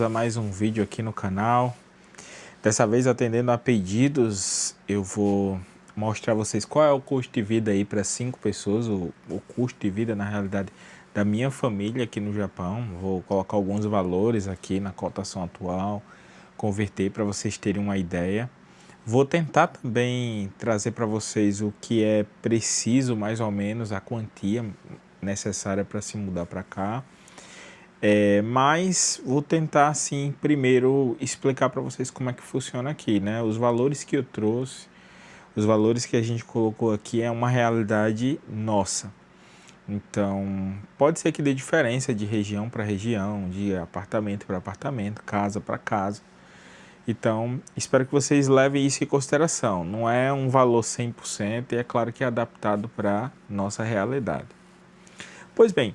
A mais um vídeo aqui no canal. Dessa vez atendendo a pedidos, eu vou mostrar a vocês qual é o custo de vida aí para 5 pessoas, o custo de vida na realidade da minha família aqui no Japão. Vou colocar alguns valores aqui na cotação atual, converter para vocês terem uma ideia. Vou tentar também trazer para vocês o que é preciso, mais ou menos, a quantia necessária para se mudar para cá. Mas vou tentar assim primeiro explicar para vocês como é que funciona aqui, né? Os valores que eu trouxe, os valores que a gente colocou aqui é uma realidade nossa. Então, pode ser que dê diferença de região para região, de apartamento para apartamento, casa para casa. Então, espero que vocês levem isso em consideração. Não é um valor 100% e é claro que é adaptado para nossa realidade. Pois bem,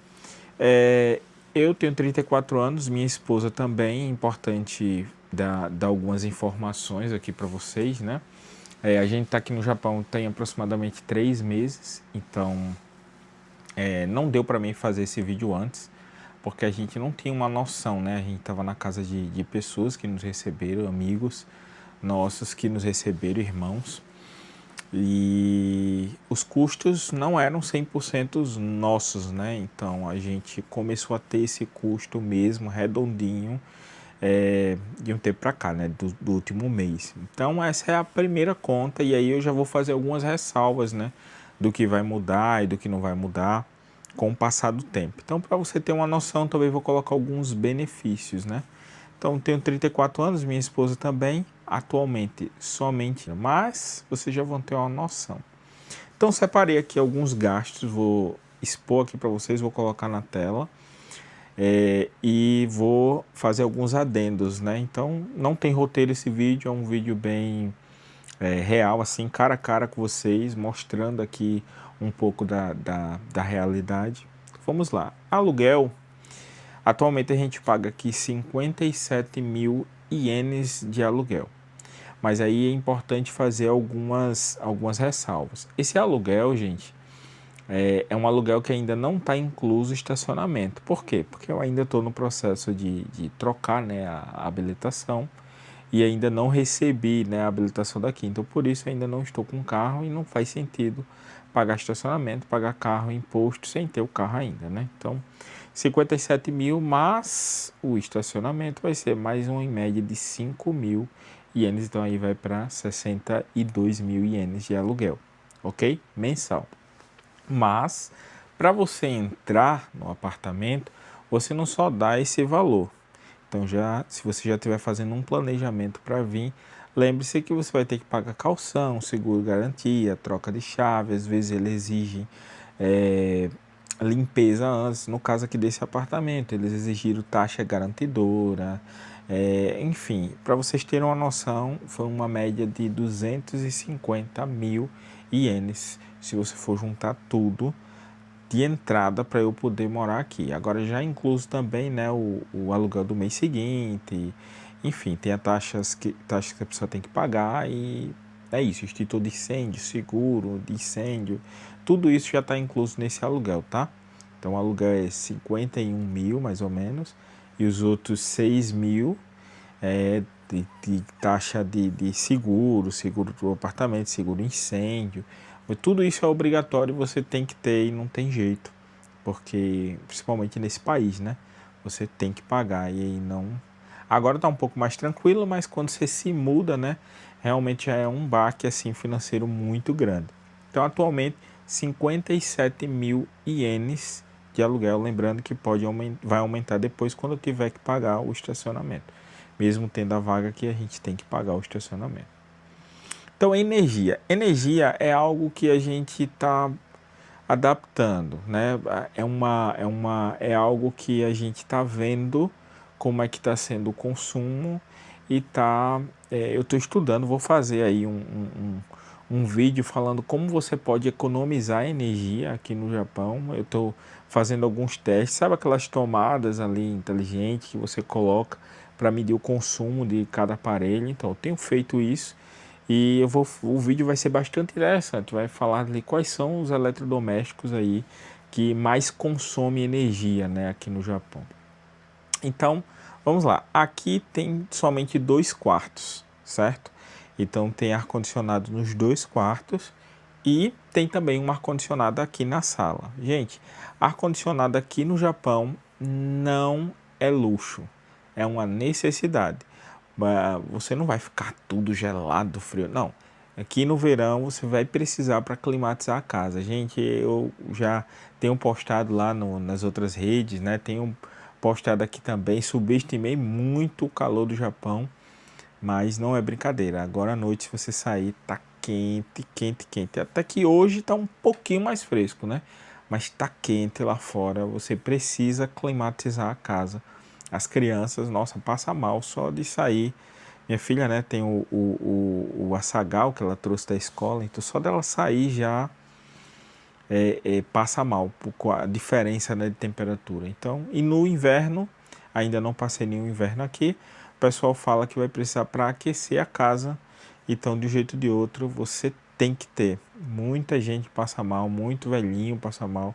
eu tenho 34 anos, minha esposa também. É importante dar algumas informações aqui para vocês, né? A gente está aqui no Japão tem aproximadamente 3 meses, então não deu para mim fazer esse vídeo antes, porque a gente não tinha uma noção, né? A gente estava na casa de pessoas que nos receberam, amigos nossos que nos receberam, irmãos. E os custos não eram 100% nossos, né? Então a gente começou a ter esse custo mesmo, redondinho, de um tempo para cá, né? Do último mês. Então essa é a primeira conta e aí eu já vou fazer algumas ressalvas, né? Do que vai mudar e do que não vai mudar com o passar do tempo. Então para você ter uma noção, também vou colocar alguns benefícios, né? Então tenho 34 anos, minha esposa também, atualmente somente, mas vocês já vão ter uma noção. Então separei aqui alguns gastos, vou expor aqui para vocês, vou colocar na tela e vou fazer alguns adendos, né? Então não tem roteiro esse vídeo, é um vídeo bem real, assim, cara a cara com vocês, mostrando aqui um pouco da realidade. Vamos lá, aluguel. Atualmente a gente paga aqui 57 mil ienes de aluguel. Mas aí é importante fazer algumas ressalvas. Esse aluguel, gente, é um aluguel que ainda não está incluso estacionamento. Por quê? Porque eu ainda estou no processo de trocar, né, a habilitação e ainda não recebi, né, a habilitação daqui. Então, por isso, ainda não estou com carro e não faz sentido pagar estacionamento, pagar carro, imposto, sem ter o carro ainda, né? Então, 57 mil, mas o estacionamento vai ser mais em média de 5 mil ienes. Então, aí vai para 62 mil ienes de aluguel, ok? Mensal. Mas, para você entrar no apartamento, você não só dá esse valor. Então, se você já estiver fazendo um planejamento para vir, lembre-se que você vai ter que pagar caução, seguro garantia, troca de chave, às vezes eles exigem limpeza antes. No caso aqui desse apartamento, eles exigiram taxa garantidora, enfim, para vocês terem uma noção, foi uma média de 250 mil ienes, se você for juntar tudo de entrada para eu poder morar aqui. Agora já incluso também, né, o aluguel do mês seguinte, enfim, tem as taxas que a pessoa tem que pagar e é isso, extintor de incêndio, seguro de incêndio, tudo isso já está incluso nesse aluguel, tá? Então o aluguel é 51 mil mais ou menos e os outros 6 mil de taxa de seguro do apartamento, seguro incêndio. Tudo isso é obrigatório, você tem que ter e não tem jeito, porque principalmente nesse país, né? Você tem que pagar e aí não. Agora tá um pouco mais tranquilo, mas quando você se muda, né? Realmente já é um baque assim financeiro muito grande. Então atualmente 57 mil ienes de aluguel, lembrando que vai aumentar depois quando eu tiver que pagar o estacionamento. Mesmo tendo a vaga que a gente tem que pagar o estacionamento. Então, energia. Energia é algo que a gente está adaptando, né? É algo que a gente está vendo como é que está sendo o consumo e eu estou estudando, vou fazer aí um vídeo falando como você pode economizar energia aqui no Japão. Eu estou fazendo alguns testes, sabe aquelas tomadas ali inteligentes que você coloca para medir o consumo de cada aparelho? Então, eu tenho feito isso. E o vídeo vai ser bastante interessante, vai falar ali quais são os eletrodomésticos aí que mais consomem energia, né, aqui no Japão. Então, Vamos lá, aqui tem somente 2 quartos, certo? Então tem ar-condicionado nos 2 quartos e tem também um ar-condicionado aqui na sala. Gente, ar-condicionado aqui no Japão não é luxo, é uma necessidade. Você não vai ficar tudo gelado, frio, não. Aqui no verão você vai precisar para climatizar a casa. Gente, eu já tenho postado lá nas outras redes, né? Tenho postado aqui também. Subestimei muito o calor do Japão, mas não é brincadeira. Agora à noite, se você sair, tá quente, quente, quente. Até que hoje tá um pouquinho mais fresco, né? Mas tá quente lá fora. Você precisa climatizar a casa. As crianças, nossa, passa mal só de sair. Minha filha, né, tem o açagal que ela trouxe da escola, então só dela sair já passa mal, por a diferença, né, de temperatura. Então, e no inverno, ainda não passei nenhum inverno aqui, o pessoal fala que vai precisar para aquecer a casa, então de um jeito ou de outro você tem que ter. Muita gente passa mal, muito velhinho passa mal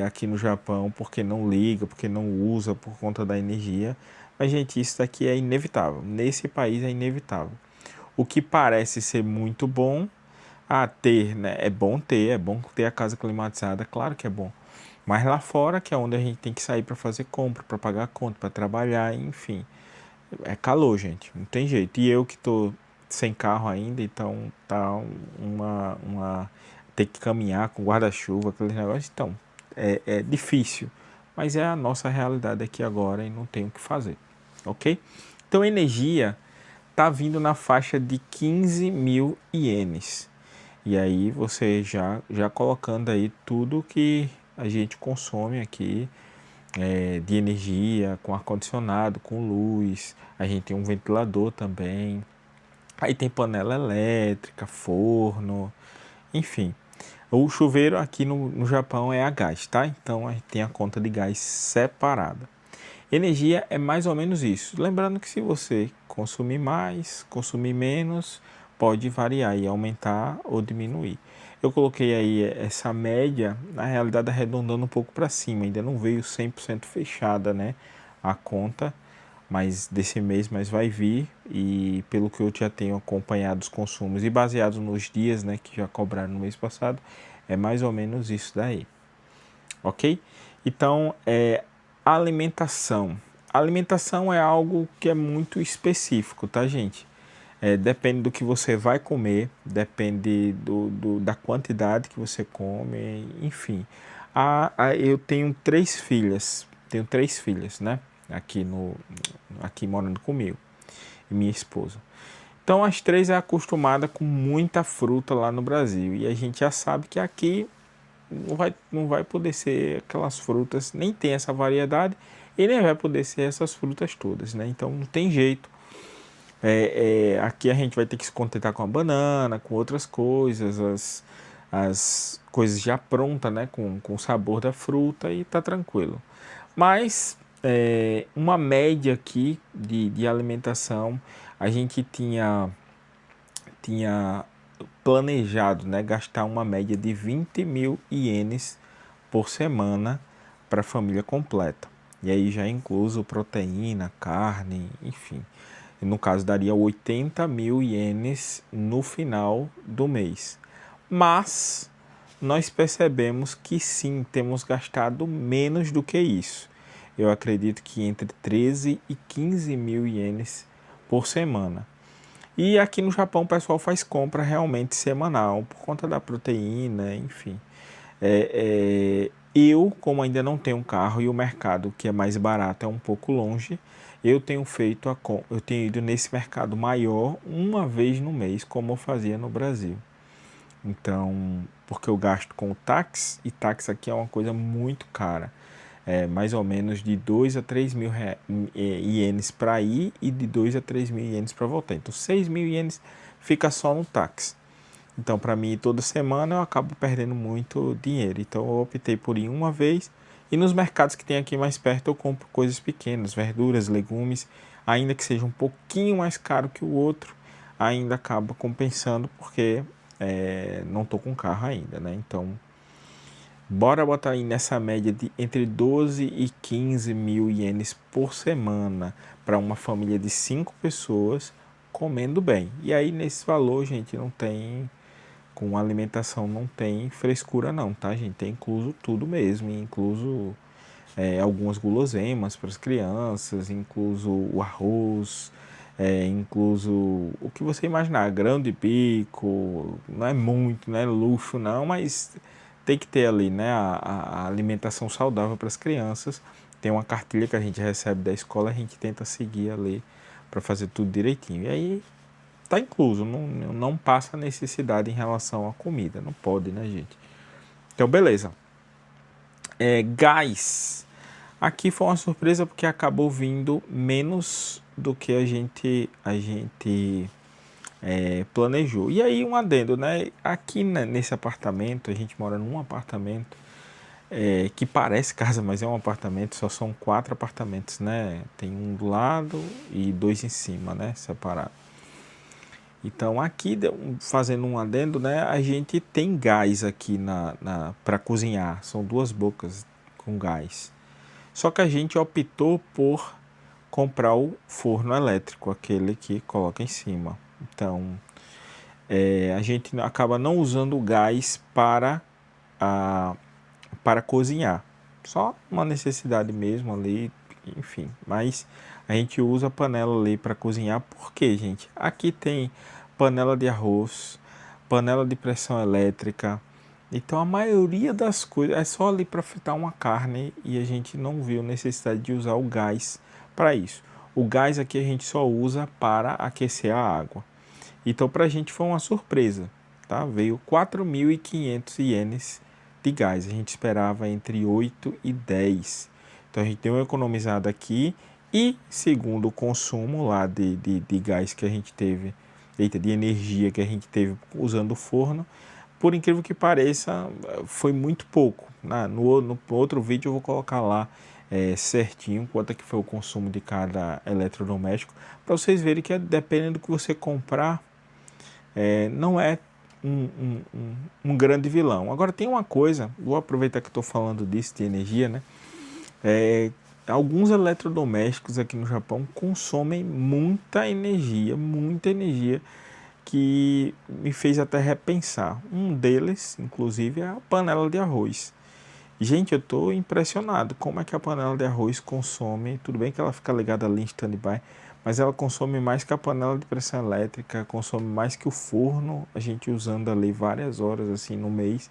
aqui no Japão, porque não liga, porque não usa por conta da energia. Mas, gente, isso daqui é inevitável. Nesse país é inevitável. O que parece ser muito bom, ter, né? É bom ter a casa climatizada, claro que é bom. Mas lá fora, que é onde a gente tem que sair para fazer compra, para pagar conta, para trabalhar, enfim. É calor, gente, não tem jeito. E eu que tô sem carro ainda, então tá ter que caminhar com guarda-chuva, aqueles negócios, então é difícil. Mas é a nossa realidade aqui agora e não tem o que fazer, ok? Então energia tá vindo na faixa de 15 mil ienes. E aí você já colocando aí tudo que a gente consome aqui de energia, com ar-condicionado, com luz, a gente tem um ventilador também, aí tem panela elétrica, forno, enfim. O chuveiro aqui no Japão é a gás, tá? Então a gente tem a conta de gás separada. Energia é mais ou menos isso. Lembrando que se você consumir mais, consumir menos, pode variar e aumentar ou diminuir. Eu coloquei aí essa média, na realidade arredondando um pouco para cima, ainda não veio 100% fechada, né, a conta, mas desse mês mas vai vir e pelo que eu já tenho acompanhado os consumos e baseado nos dias, né, que já cobraram no mês passado, é mais ou menos isso daí, ok? Então, alimentação. A alimentação é algo que é muito específico, tá, gente? Depende do que você vai comer, depende da quantidade que você come, enfim. Eu tenho 3 filhas, né? Aqui morando comigo, e minha esposa. Então as 3 é acostumada com muita fruta lá no Brasil e a gente já sabe que aqui não vai poder ser aquelas frutas, nem tem essa variedade e nem vai poder ser essas frutas todas, né? Então não tem jeito. Aqui a gente vai ter que se contentar com a banana, com outras coisas, as coisas já prontas, né? Com o sabor da fruta e tá tranquilo. Mas uma média aqui de alimentação, a gente tinha planejado, né, gastar uma média de 20 mil ienes por semana para a família completa. E aí já incluso proteína, carne, enfim. No caso, daria 80 mil ienes no final do mês. Mas nós percebemos que sim, temos gastado menos do que isso. Eu acredito que entre 13 e 15 mil ienes por semana. E aqui no Japão o pessoal faz compra realmente semanal, por conta da proteína, enfim. Eu, como ainda não tenho um carro e o mercado que é mais barato é um pouco longe, eu tenho ido nesse mercado maior uma vez no mês, como eu fazia no Brasil. Então, porque eu gasto com o táxi, e táxi aqui é uma coisa muito cara. Mais ou menos de 2 a 3 mil ienes para ir e de 2 a 3 mil ienes para voltar. Então, 6 mil ienes fica só no táxi. Então, para mim, toda semana eu acabo perdendo muito dinheiro. Então, eu optei por ir uma vez. E nos mercados que tem aqui mais perto, eu compro coisas pequenas, verduras, legumes, ainda que seja um pouquinho mais caro que o outro, ainda acaba compensando porque não estou com carro ainda, né? Então, Bora botar aí nessa média de entre 12 e 15 mil ienes por semana para uma família de 5 pessoas comendo bem. E aí nesse valor, gente, não tem, com alimentação não tem frescura não, tá, gente? Tem incluso tudo mesmo, incluso algumas guloseimas para as crianças, incluso o arroz, incluso o que você imaginar, grão de bico, não é muito, não é luxo não, mas tem que ter ali, né, a alimentação saudável para as crianças. Tem uma cartilha que a gente recebe da escola, a gente tenta seguir ali para fazer tudo direitinho. E aí tá incluso, não passa necessidade em relação à comida, não pode, né, gente? Então, beleza. Gás. Aqui foi uma surpresa porque acabou vindo menos do que a gente planejou. E aí um adendo, né? Aqui nesse apartamento, a gente mora num apartamento que parece casa, mas é um apartamento, só são 4 apartamentos, né? Tem um do lado e 2 em cima, né? Separado. Então aqui, fazendo um adendo, né? A gente tem gás aqui para cozinhar. São 2 bocas com gás. Só que a gente optou por comprar o forno elétrico, aquele que coloca em cima. Então, a gente acaba não usando o gás a, para cozinhar. Só uma necessidade mesmo ali, enfim. Mas a gente usa a panela ali para cozinhar. Por quê, gente? Aqui tem panela de arroz, panela de pressão elétrica. Então a maioria das coisas é só ali para fritar uma carne e a gente não viu necessidade de usar o gás para isso. O gás aqui a gente só usa para aquecer a água. Então para a gente foi uma surpresa, tá? Veio 4.500 ienes de gás. A gente esperava entre 8 e 10. Então a gente deu uma economizada aqui e segundo o consumo lá de gás que a gente teve, de energia que a gente teve usando o forno, por incrível que pareça, foi muito pouco. No outro vídeo eu vou colocar lá certinho quanto é que foi o consumo de cada eletrodoméstico, para vocês verem que dependendo do que você comprar, não é um grande vilão. Agora tem uma coisa, vou aproveitar que estou falando disso, de energia, né? Alguns eletrodomésticos aqui no Japão consomem muita energia, que me fez até repensar. Um deles, inclusive, é a panela de arroz. Gente, eu estou impressionado como é que a panela de arroz consome. Tudo bem que ela fica ligada ali em stand-by, mas ela consome mais que a panela de pressão elétrica, consome mais que o forno, a gente usando ali várias horas assim no mês.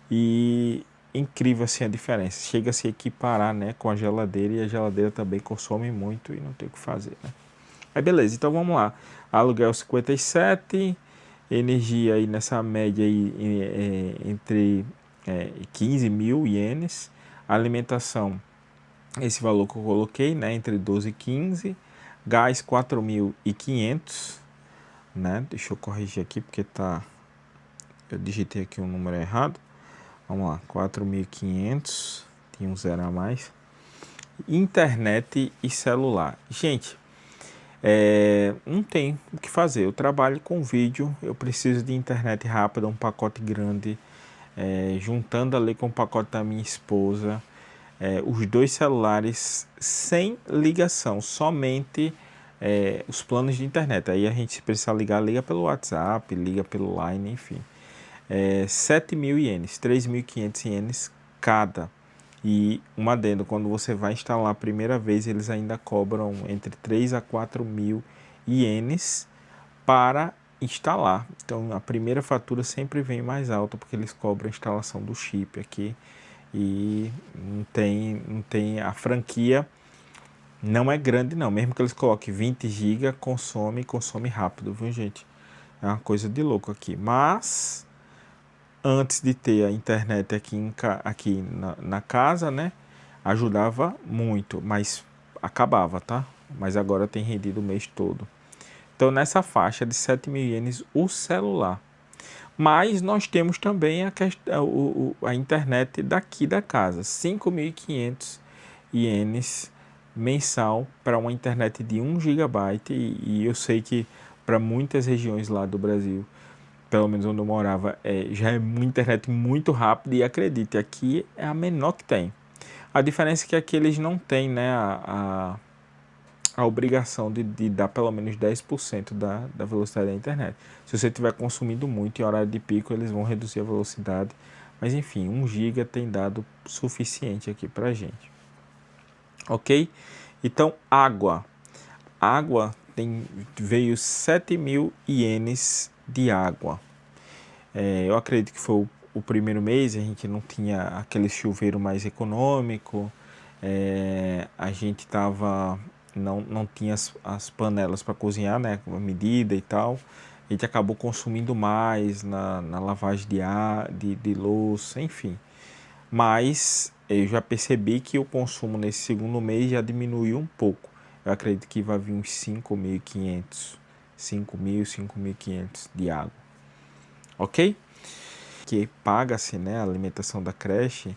E incrível assim a diferença. Chega a se equiparar, né, com a geladeira, e a geladeira também consome muito e não tem o que fazer, né? Aí beleza, então vamos lá. Aluguel 57, energia aí nessa média aí entre 15 mil ienes. Alimentação, esse valor que eu coloquei, né, entre 12 e 15. Gás 4.500, né? Deixa eu corrigir aqui porque eu digitei aqui um número errado. Vamos lá, 4.500, tinha um zero a mais. Internet e celular. Gente, não tem o que fazer. Eu trabalho com vídeo, eu preciso de internet rápida, um pacote grande, juntando ali com o pacote da minha esposa, os 2 celulares sem ligação, somente os planos de internet. Aí a gente, se precisar ligar, liga pelo WhatsApp, liga pelo Line, enfim. 7.000 ienes, 3.500 ienes cada. E um adendo, quando você vai instalar a primeira vez, eles ainda cobram entre 3 a 4 mil ienes para instalar. Então a primeira fatura sempre vem mais alta, porque eles cobram a instalação do chip aqui. E não tem a franquia, não é grande não. Mesmo que eles coloquem 20 GB, consome rápido, viu, gente? É uma coisa de louco aqui. Mas antes de ter a internet aqui na casa, né, ajudava muito, mas acabava, tá? Mas agora tem rendido o mês todo. Então nessa faixa de 7.000 ienes o celular. Mas nós temos também a internet daqui da casa, 5.500 ienes mensal para uma internet de 1 GB, e eu sei que para muitas regiões lá do Brasil pelo menos onde eu morava, já é uma internet muito rápida e acredite, aqui é a menor que tem. A diferença é que aqui eles não têm, né, a obrigação de dar pelo menos 10% da velocidade da internet. Se você estiver consumindo muito em horário de pico, eles vão reduzir a velocidade. Mas enfim, 1 GB tem dado suficiente aqui pra gente. Ok? Então, água. Água veio 7.000 ienes de água. Eu acredito que foi o primeiro mês, a gente não tinha aquele chuveiro mais econômico, a gente não tinha as panelas para cozinhar, né, com a medida e tal. A gente acabou consumindo mais na lavagem de louça, enfim. Mas eu já percebi que o consumo nesse segundo mês já diminuiu um pouco. Eu acredito que vai vir uns 5.500, 5.000, 5.500 de água. Ok? Que paga-se, né, a alimentação da creche,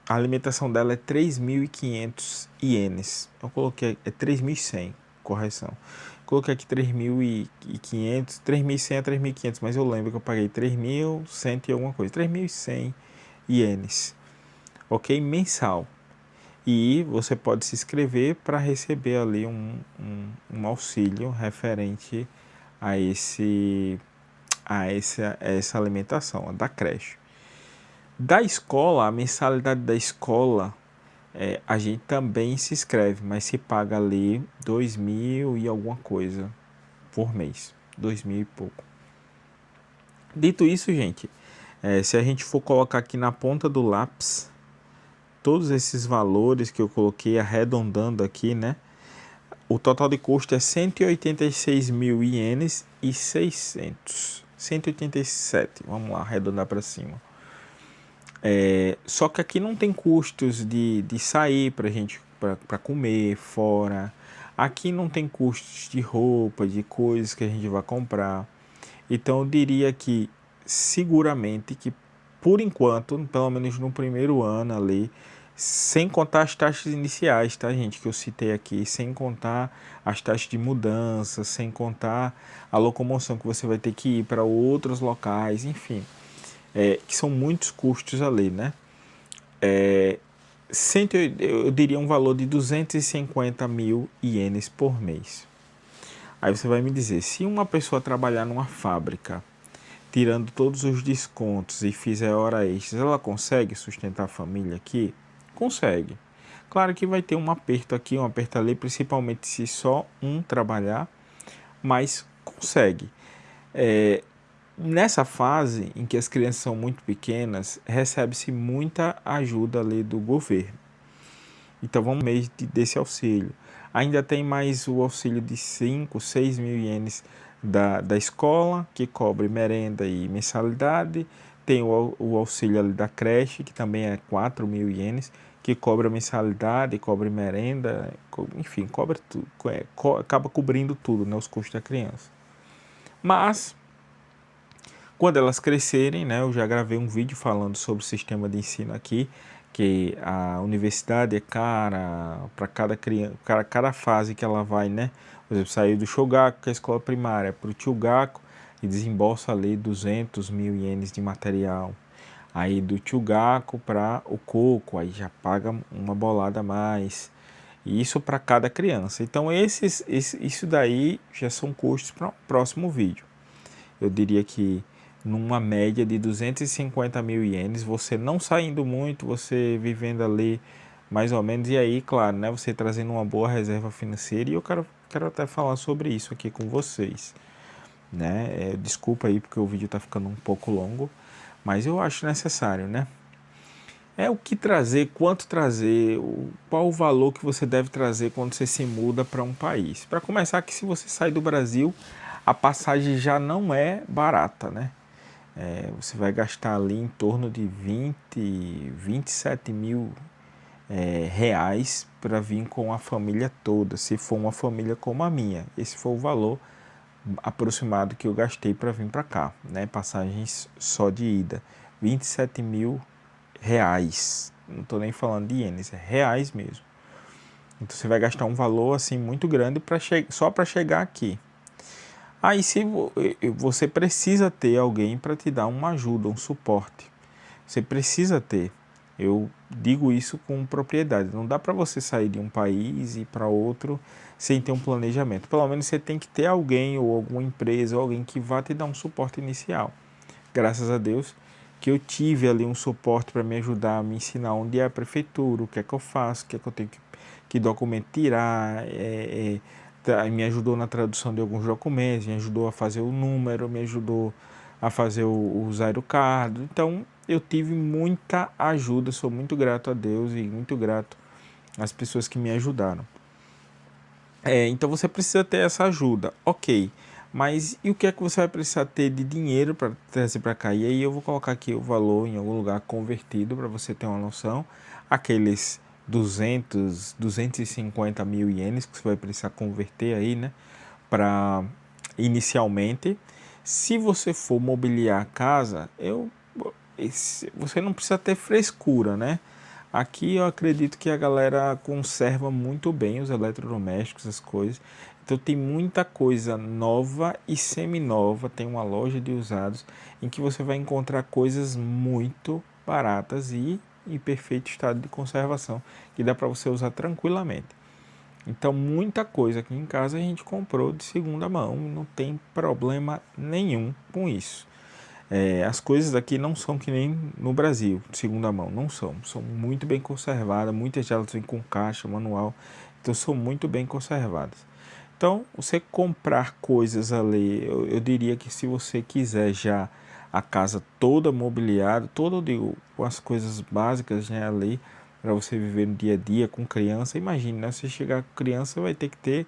a alimentação dela é 3.500 ienes. Eu coloquei, 3.100, correção. Coloquei aqui 3.500, 3.100 a 3.500, mas eu lembro que eu paguei 3.100 e alguma coisa, 3.100 ienes, ok? Mensal. E você pode se inscrever para receber ali um auxílio referente a essa alimentação, da creche. Da escola, a mensalidade da escola, a gente também se inscreve, mas se paga ali 2.000 e alguma coisa por mês, 2.000 e pouco. Dito isso, gente, se a gente for colocar aqui na ponta do lápis, todos esses valores que eu coloquei arredondando aqui, né? O total de custo é 186.000 ienes e 600. 187, vamos lá, arredondar para cima. Só que aqui não tem custos de sair para gente para comer fora. Aqui não tem custos de roupa, de coisas que a gente vai comprar. Então eu diria que seguramente que por enquanto, pelo menos no primeiro ano ali, sem contar as taxas iniciais, tá, gente, que eu citei aqui, sem contar as taxas de mudança, sem contar a locomoção que você vai ter que ir para outros locais, enfim, que são muitos custos ali, né? Eu diria um valor de 250.000 ienes por mês. Aí você vai me dizer, se uma pessoa trabalhar numa fábrica, tirando todos os descontos e fizer hora extras, ela consegue sustentar a família aqui? Consegue. Claro que vai ter um aperto aqui, um aperto ali, principalmente se só um trabalhar, mas consegue. Nessa fase em que as crianças são muito pequenas, recebe-se muita ajuda ali do governo. Então vamos mês desse auxílio. Ainda tem mais o auxílio de 5, 6 mil ienes da escola, que cobre merenda e mensalidade. Tem o auxílio ali da creche, que também é 4.000 ienes, que cobra mensalidade, cobre merenda, enfim, cobra tudo, acaba cobrindo tudo, né, os custos da criança. Mas, quando elas crescerem, né, eu já gravei um vídeo falando sobre o sistema de ensino aqui, que a universidade é cara para cada criança, cada fase que ela vai, né? Por exemplo, saiu do Shogaku, que é a escola primária, para o Chugaku e desembolsa ali 200.000 ienes de material. Aí do Chugaku para o Coco, aí já paga uma bolada a mais. E isso para cada criança. Então isso daí já são custos para o próximo vídeo. Eu diria que numa média de 250.000 ienes, você não saindo muito, você vivendo ali mais ou menos, e aí, claro, né, você trazendo uma boa reserva financeira, e eu quero até falar sobre isso aqui com vocês, né, desculpa aí porque o vídeo está ficando um pouco longo, mas eu acho necessário, né. O que trazer, quanto trazer, qual o valor que você deve trazer quando você se muda para um país. Para começar, que se você sai do Brasil, a passagem já não é barata, né? Você vai gastar ali em torno de 27.000 reais para vir com a família toda, se for uma família como a minha. Esse foi o valor aproximado que eu gastei para vir para cá, né? Passagens só de ida, 27.000 reais. Não estou nem falando de ienes, é reais mesmo. Então você vai gastar um valor assim muito grande só para chegar aqui. Aí se você precisa ter alguém para te dar uma ajuda, um suporte. Você precisa ter. Eu digo isso com propriedade. Não dá para você sair de um país e ir para outro sem ter um planejamento. Pelo menos você tem que ter alguém ou alguma empresa ou alguém que vá te dar um suporte inicial. Graças a Deus que eu tive ali um suporte para me ajudar, a me ensinar onde é a prefeitura, o que é que eu faço, o que é que eu tenho que documento tirar, me ajudou na tradução de alguns documentos, me ajudou a fazer o número, me ajudou a fazer os aerocardos. Então eu tive muita ajuda, sou muito grato a Deus e muito grato às pessoas que me ajudaram. Então você precisa ter essa ajuda, ok. Mas e o que é que você vai precisar ter de dinheiro para trazer para cá? E aí eu vou colocar aqui o valor em algum lugar convertido para você ter uma noção. Aqueles 250 mil ienes que você vai precisar converter aí, né? Para inicialmente. Se você for mobiliar a casa, você não precisa ter frescura, né? Aqui eu acredito que a galera conserva muito bem os eletrodomésticos, as coisas. Então tem muita coisa nova e semi-nova. Tem uma loja de usados em que você vai encontrar coisas muito baratas e em perfeito estado de conservação, que dá para você usar tranquilamente. Então muita coisa aqui em casa a gente comprou de segunda mão, não tem problema nenhum com isso. As coisas aqui não são que nem no Brasil, de segunda mão, não são. São muito bem conservadas, muitas delas vêm com caixa, manual, então são muito bem conservadas. Então, você comprar coisas ali, eu diria que se você quiser já a casa toda mobiliada, toda, eu digo, com as coisas básicas, né, ali, para você viver no dia a dia com criança, imagine, né, você chegar com criança, vai ter que ter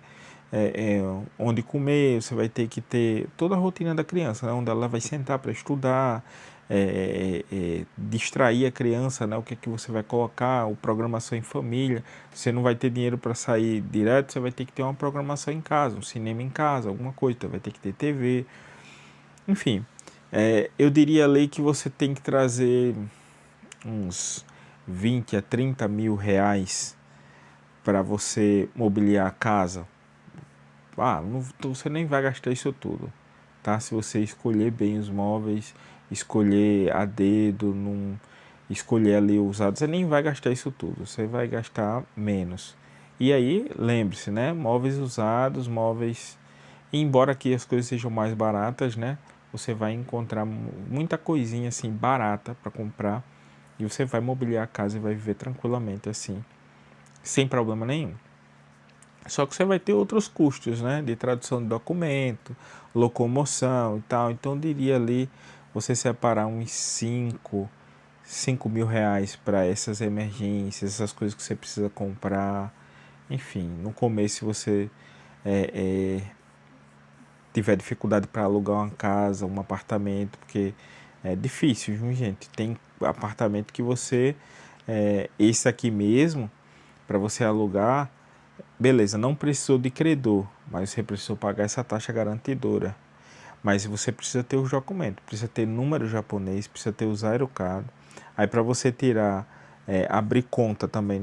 onde comer, você vai ter que ter toda a rotina da criança, né? Onde ela vai sentar para estudar, distrair a criança, né? O que é que você vai colocar, o programação em família. Você não vai ter dinheiro para sair direto, você vai ter que ter uma programação em casa, um cinema em casa, alguma coisa, então vai ter que ter TV, enfim. Eu diria ali que você tem que trazer uns 20 a 30 mil reais para você mobiliar a casa. Você nem vai gastar isso tudo, tá? Se você escolher bem os móveis, escolher a dedo, escolher ali usados, você nem vai gastar isso tudo, você vai gastar menos. E aí, lembre-se, né? Móveis usados, móveis... Embora aqui as coisas sejam mais baratas, né? Você vai encontrar muita coisinha assim barata para comprar e você vai mobiliar a casa e vai viver tranquilamente assim, sem problema nenhum. Só que você vai ter outros custos, né? De tradução de documento, locomoção e tal. Então eu diria ali você separar uns 5 mil reais para essas emergências, essas coisas que você precisa comprar. Enfim, no começo se você tiver dificuldade para alugar uma casa, um apartamento, porque é difícil, viu, gente? Tem apartamento que você, esse aqui mesmo, para você alugar, beleza, não precisou de credor, mas você precisou pagar essa taxa garantidora. Mas você precisa ter os documentos, precisa ter número japonês, precisa ter os aerocard. Aí para você tirar, abrir conta também,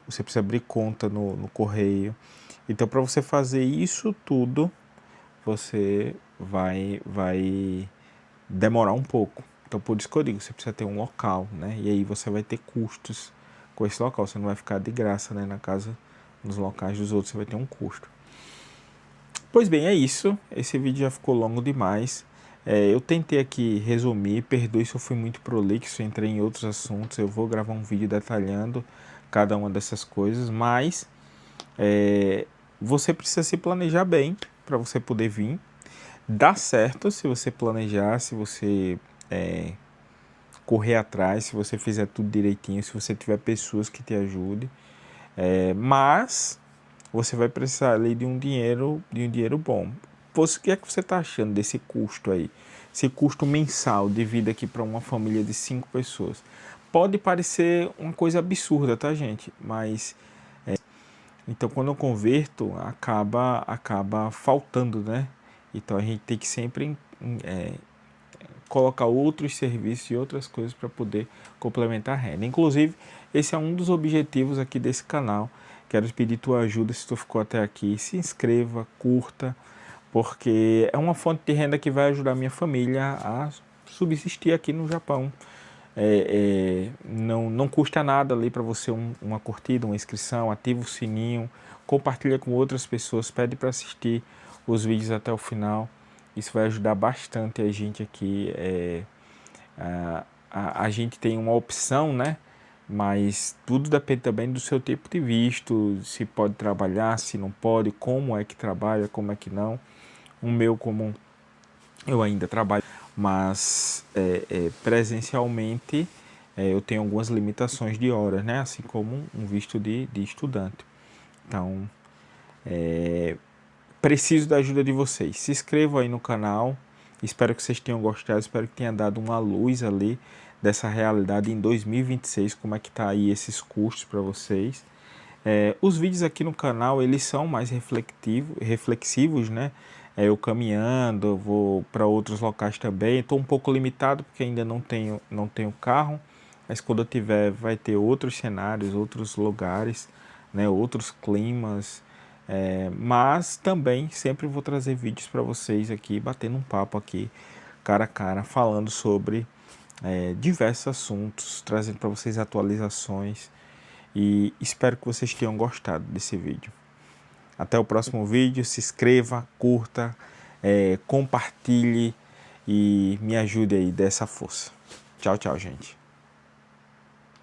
você precisa abrir conta no correio. Então para você fazer isso tudo, você vai demorar um pouco. Então por isso que eu digo, você precisa ter um local, né? E aí você vai ter custos com esse local, você não vai ficar de graça, né, na casa, nos locais dos outros, você vai ter um custo. Pois bem, é isso. Esse vídeo já ficou longo demais. Eu tentei aqui resumir, perdoe se eu fui muito prolixo, entrei em outros assuntos, eu vou gravar um vídeo detalhando cada uma dessas coisas, mas você precisa se planejar bem para você poder vir. Dá certo se você planejar, se você correr atrás, se você fizer tudo direitinho, se você tiver pessoas que te ajudem. Mas você vai precisar ali de um dinheiro bom. O que é que você está achando desse custo aí? Esse custo mensal de vida aqui para uma família de 5 pessoas. Pode parecer uma coisa absurda, tá, gente? Mas então quando eu converto, acaba faltando, né? Então a gente tem que sempre colocar outros serviços e outras coisas para poder complementar a renda. Inclusive, esse é um dos objetivos aqui desse canal. Quero pedir tua ajuda se tu ficou até aqui. Se inscreva, curta, porque é uma fonte de renda que vai ajudar a minha família a subsistir aqui no Japão. Não custa nada ali para você uma curtida, uma inscrição, ativa o sininho, compartilha com outras pessoas, pede para assistir os vídeos até o final. Isso vai ajudar bastante a gente aqui. A gente tem uma opção, né? Mas tudo depende também do seu tipo de visto, se pode trabalhar, se não pode, como é que trabalha, como é que não. O meu, como eu ainda trabalho, mas presencialmente eu tenho algumas limitações de horas, né? Assim como um visto de estudante. Então, preciso da ajuda de vocês. Se inscrevam aí no canal. Espero que vocês tenham gostado. Espero que tenha dado uma luz ali dessa realidade em 2026. Como é que tá aí esses custos para vocês. Os vídeos aqui no canal, eles são mais reflexivos, né? Eu caminhando, eu vou para outros locais também. Estou um pouco limitado porque ainda não tenho carro. Mas quando eu tiver, vai ter outros cenários, outros lugares, né? Outros climas. Mas também sempre vou trazer vídeos para vocês aqui, batendo um papo aqui, cara a cara, falando sobre diversos assuntos, trazendo para vocês atualizações. E espero que vocês tenham gostado desse vídeo. Até o próximo vídeo, se inscreva, curta, compartilhe e me ajude aí dessa força. Tchau, tchau, gente.